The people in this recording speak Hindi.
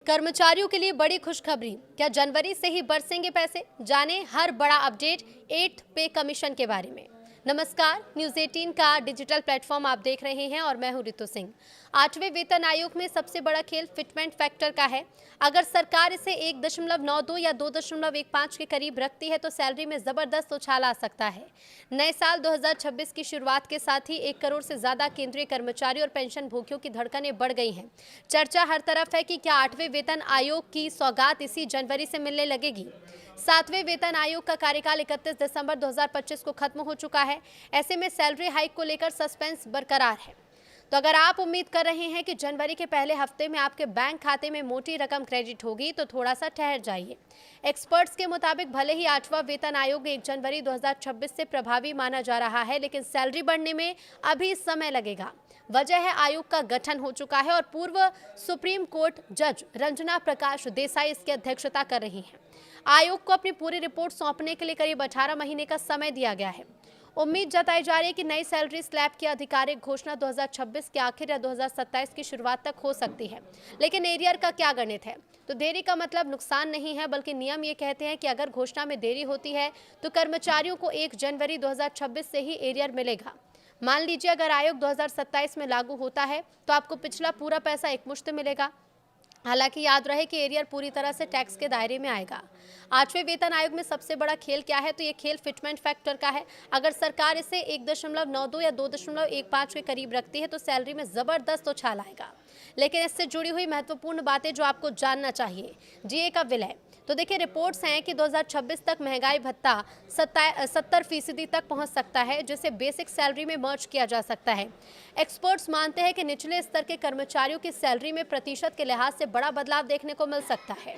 कर्मचारियों के लिए बड़ी खुशखबरी। क्या जनवरी से ही बरसेंगे पैसे? जानें हर बड़ा अपडेट 8th पे कमीशन के बारे में। नमस्कार, न्यूज 18 का डिजिटल प्लेटफॉर्म आप देख रहे हैं और मैं हूं रितु सिंह। 8वें वेतन आयोग में सबसे बड़ा खेल फिटमेंट फैक्टर का है। अगर सरकार इसे 1.92 या 2.15 के करीब रखती है तो सैलरी में जबरदस्त उछाल आ सकता है। नए साल 2026 की शुरुआत के साथ ही 1 करोड़ से ज्यादा केंद्रीय कर्मचारी और पेंशन भोगियों की धड़कनें बढ़ गई हैं। चर्चा हर तरफ है कि क्या 8वें वेतन आयोग की सौगात इसी जनवरी से मिलने लगेगी। 7वें वेतन आयोग का कार्यकाल 31 दिसंबर 2025 को खत्म हो चुका है। ऐसे में सैलरी हाइक को लेकर सस्पेंस बरकरार है। तो अगर आप उम्मीद कर रहे हैं कि जनवरी के पहले हफ्ते में आपके बैंक खाते में मोटी रकम क्रेडिट होगी तो थोड़ा सा ठहर जाइए। एक्सपर्ट्स के मुताबिक भले ही 8वां वेतन आयोग 1 जनवरी 2026 से प्रभावी माना जा रहा है, लेकिन सैलरी बढ़ने में अभी समय लगेगा। वजह है आयोग का गठन हो चुका है और पूर्व सुप्रीम कोर्ट जज रंजना प्रकाश देसाई इसकी अध्यक्षता कर रही हैं। आयोग को अपनी पूरी रिपोर्ट सौंपने के लिए करीब 18 महीने का समय दिया गया है। उम्मीद जताई जा रही है कि नई सैलरी स्लैब की आधिकारिक घोषणा 2026 के आखिर या 2027 की शुरुआत तक हो सकती है। लेकिन एरियर का क्या गणित है? तो देरी का मतलब नुकसान नहीं है, बल्कि नियम ये कहते हैं कि अगर घोषणा में देरी होती है तो कर्मचारियों को 1 जनवरी 2026 से ही एरियर मिलेगा। मान लीजिए अगर आयोग 2027 में लागू होता है तो आपको पिछला पूरा पैसा एकमुश्त मिलेगा। हालांकि याद रहे कि एरियर पूरी तरह से टैक्स के दायरे में आएगा। 8वें वेतन आयोग में सबसे बड़ा खेल क्या है? तो ये खेल फिटमेंट फैक्टर का है। अगर सरकार इसे 1.92 या 2.15 के करीब रखती है तो सैलरी में जबरदस्त उछाल आएगा। लेकिन इससे जुड़ी हुई महत्वपूर्ण बातें जो आपको जानना चाहिए। जीए का विलय। तो देखिए, रिपोर्ट्स हैं कि 2026 तक महंगाई भत्ता 70% तक पहुंच सकता है, जिसे बेसिक सैलरी में मर्ज किया जा सकता है। एक्सपर्ट्स मानते हैं कि निचले स्तर के कर्मचारियों की सैलरी में प्रतिशत के लिहाज से बड़ा बदलाव देखने को मिल सकता है।